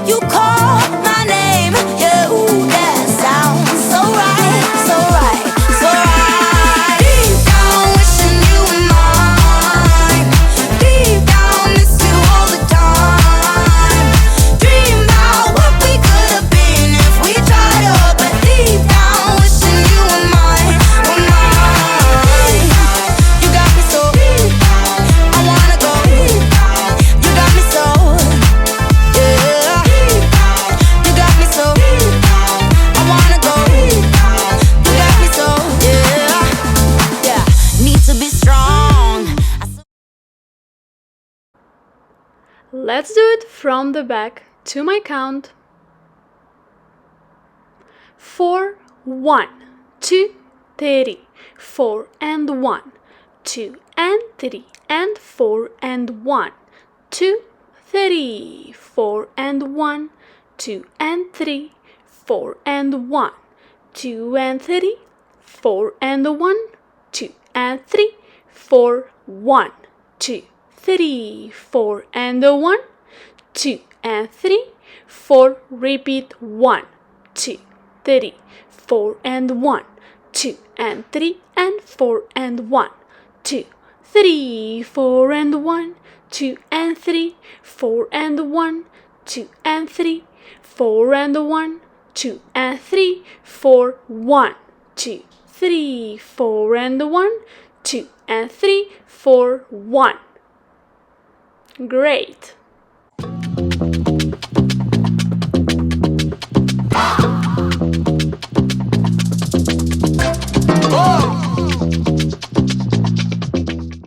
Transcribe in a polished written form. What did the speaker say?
You call my name, yeah, ooh, that sounds so right, so right, so right. Deep down wishing you were mine. Deep down miss you all the time. Dream about what we could have been if we tried up. But deep down wishing you were mine, were mine. You got me so, I wanna go. You got me so, yeah. You got me so, I wanna go. You got me so, yeah. Yeah, need to be strong. Let's do it from the back to my count. 4, 1, 2, 3, 4 and 1, 2 and 3 and 4 and 1, 2, 3, 4 and 1, 2 and 3, 4 and 1, 2 and 3, 4 and 1, 2 and 3, 4, 1, 2, 3, 4 and 1, 2 and 3, 4. Repeat 1, 2, 3, 4 and 1, 2 and 3 and 4 and 1, 2, 3, 4 and 1, 2 and 3, 4 and 1, 2 and 3, 4 and 1, 2 and 3, 4, 1, 2, 3, 4 and 1, 2 and 3, 4, 1. Great!